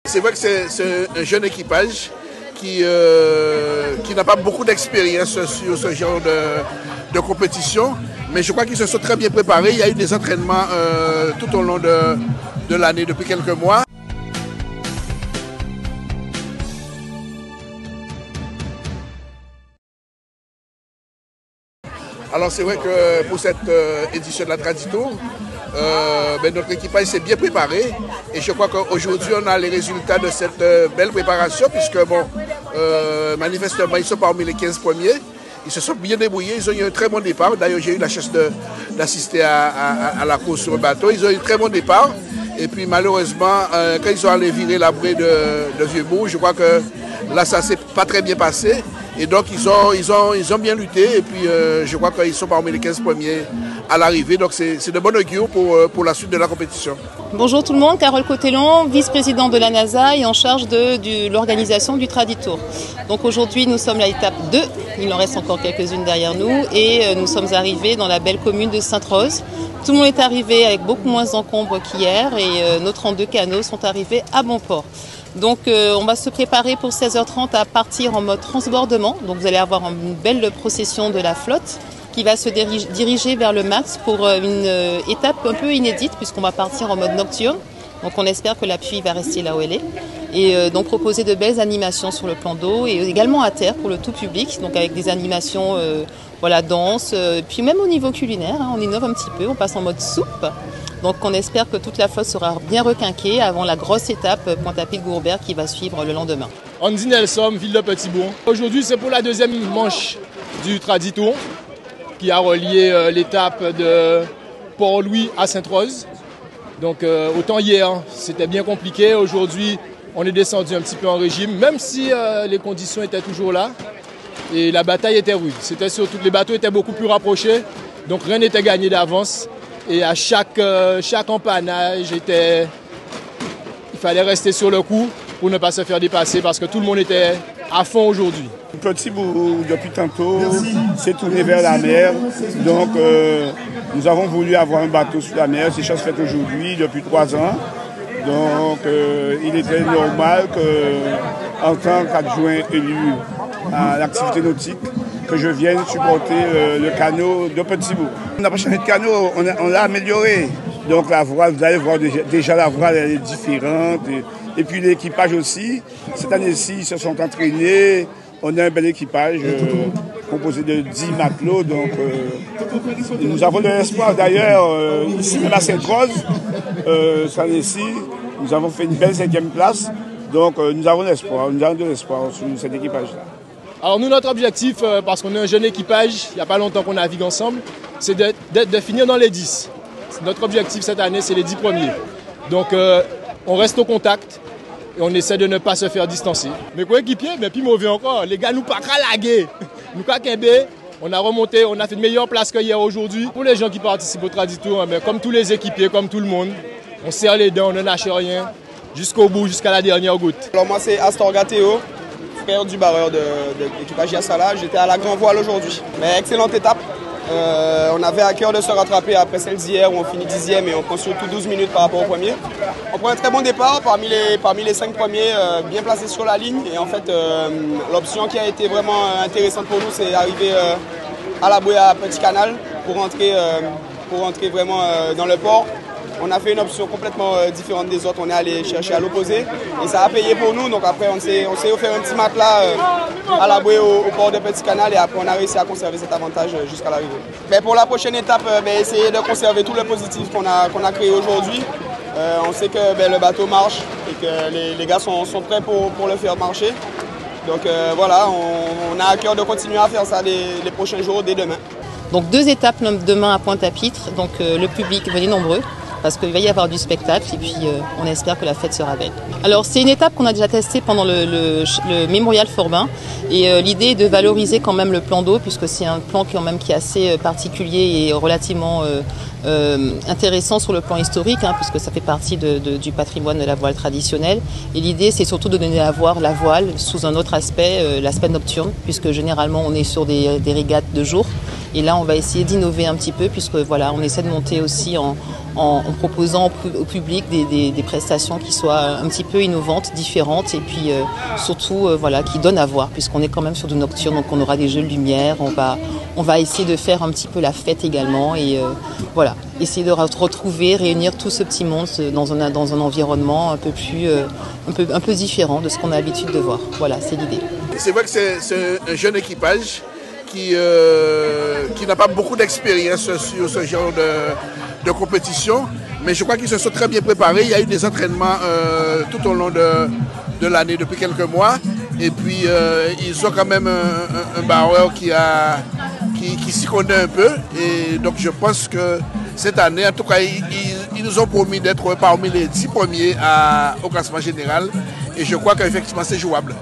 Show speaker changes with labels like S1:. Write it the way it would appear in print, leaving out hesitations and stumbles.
S1: C'est vrai que c'est un jeune équipage qui n'a pas beaucoup d'expérience sur ce genre de compétition, mais je crois qu'ils se sont très bien préparés. Il y a eu des entraînements tout au long de l'année, depuis quelques mois. Alors c'est vrai que pour cette édition de la Traditour, notre équipage s'est bien préparé et je crois qu'aujourd'hui on a les résultats de cette belle préparation puisque manifestement ils sont parmi les 15 premiers, ils se sont bien débrouillés, ils ont eu un très bon départ. D'ailleurs j'ai eu la chance d'assister à la course sur le bateau, ils ont eu un très bon départ et puis malheureusement quand ils sont allés virer la bouée de Vieux-Bourg, je crois que là ça s'est pas très bien passé. Et donc ils ont bien lutté et puis je crois qu'ils sont parmi les 15 premiers à l'arrivée. Donc c'est de bon augure pour la suite de la compétition.
S2: Bonjour tout le monde, Carole Cotellon, vice-présidente de la NASA et en charge de l'organisation du Traditour. Donc aujourd'hui nous sommes à l'étape 2, il en reste encore quelques-unes derrière nous et nous sommes arrivés dans la belle commune de Sainte-Rose. Tout le monde est arrivé avec beaucoup moins d'encombre qu'hier et nos 32 canots sont arrivés à bon port. Donc on va se préparer pour 16h30 à partir en mode transbordement. Donc vous allez avoir une belle procession de la flotte qui va se diriger vers le max pour une étape un peu inédite puisqu'on va partir en mode nocturne. Donc on espère que la pluie va rester là où elle est. Et donc proposer de belles animations sur le plan d'eau et également à terre pour le tout public. Donc avec des animations danse, puis même au niveau culinaire, on innove un petit peu, on passe en mode soupe. Donc on espère que toute la flotte sera bien requinquée avant la grosse étape Pointe-à-Pitre-Gourbert qui va suivre le lendemain.
S3: Andy Nelson, ville de Petit-Bourg. Aujourd'hui c'est pour la deuxième manche du Traditour qui a relié l'étape de Port-Louis à Sainte-Rose. Donc autant hier c'était bien compliqué, aujourd'hui on est descendu un petit peu en régime, même si les conditions étaient toujours là et la bataille était rude. C'était surtout que les bateaux étaient beaucoup plus rapprochés, donc rien n'était gagné d'avance. Et à chaque empannage, il fallait rester sur le coup pour ne pas se faire dépasser parce que tout le monde était à fond aujourd'hui.
S4: Petit-Bourg, depuis tantôt, s'est tourné vers la mer. Donc, nous avons voulu avoir un bateau sur la mer. C'est chose faite aujourd'hui, depuis 3 ans. Donc, il était normal qu'en tant qu'adjoint élu à l'activité nautique, que je vienne supporter le canot de Petit-Bourg. On n'a pas changé de canot, on l'a amélioré. Donc la voile, vous allez voir déjà la voile elle est différente. Et puis l'équipage aussi. Cette année-ci, ils se sont entraînés. On a un bel équipage composé de 10 matelots. Donc nous avons de l'espoir. D'ailleurs, ici même à Sainte-Rose, cette année-ci, nous avons fait une belle 5e place. Donc nous avons de l'espoir sur cet équipage-là.
S3: Alors nous, notre objectif, parce qu'on est un jeune équipage, il n'y a pas longtemps qu'on navigue ensemble, c'est de finir dans les 10. Notre objectif cette année, c'est les 10 premiers. Donc on reste au contact et on essaie de ne pas se faire distancer. Mes coéquipiers, mais puis mauvais encore, les gars nous pas laguer. Nous pas kembe, on a remonté, on a fait une meilleure place que hier aujourd'hui. Pour les gens qui participent au Traditour, comme tous les équipiers, comme tout le monde, on serre les dents, on ne lâche rien, jusqu'au bout, jusqu'à la dernière goutte.
S5: Alors moi c'est Astorga Théo, du barreur de l'équipage Yassala. J'étais à la Grand Voile aujourd'hui. Mais excellente étape. On avait à cœur de se rattraper après celle d'hier où on finit 10e et on prend surtout 12 minutes par rapport au premier. On prend un très bon départ parmi les 5 premiers, bien placés sur la ligne. Et en fait, l'option qui a été vraiment intéressante pour nous, c'est d'arriver à la bouée à Petit Canal pour rentrer vraiment dans le port. On a fait une option complètement différente des autres, on est allé chercher à l'opposé et ça a payé pour nous. Donc après on s'est offert un petit matelas à la bouée au port de Petit Canal et après on a réussi à conserver cet avantage jusqu'à l'arrivée. Mais pour la prochaine étape, essayer de conserver tout le positif qu'on a créé aujourd'hui. On sait que le bateau marche et que les gars sont prêts pour le faire marcher. Donc voilà, on a à cœur de continuer à faire ça les prochains jours, dès demain.
S2: Donc 2 étapes demain à Pointe-à-Pitre, donc le public, venez nombreux. Parce qu'il va y avoir du spectacle et puis on espère que la fête sera belle. Alors c'est une étape qu'on a déjà testée pendant le Mémorial Forbin et l'idée est de valoriser quand même le plan d'eau puisque c'est un plan quand même qui est assez particulier et relativement intéressant sur le plan historique puisque ça fait partie du patrimoine de la voile traditionnelle. Et l'idée c'est surtout de donner à voir la voile sous un autre aspect, l'aspect nocturne puisque généralement on est sur des régates de jour. Et là, on va essayer d'innover un petit peu puisque voilà, on essaie de monter aussi en proposant au public des prestations qui soient un petit peu innovantes, différentes et puis surtout voilà, qui donnent à voir puisqu'on est quand même sur du nocturne, donc on aura des jeux de lumière, on va essayer de faire un petit peu la fête également et voilà, essayer de retrouver, réunir tout ce petit monde dans un environnement un peu différent de ce qu'on a l'habitude de voir. Voilà, c'est l'idée.
S1: C'est vrai que c'est un jeune équipage qui n'a pas beaucoup d'expérience sur ce genre de compétition, mais je crois qu'ils se sont très bien préparés. Il y a eu des entraînements tout au long de l'année, depuis quelques mois, et puis ils ont quand même un barreur qui s'y connaît un peu, et donc je pense que cette année, en tout cas, ils nous ont promis d'être parmi les 10 premiers au classement général, et je crois qu'effectivement c'est jouable.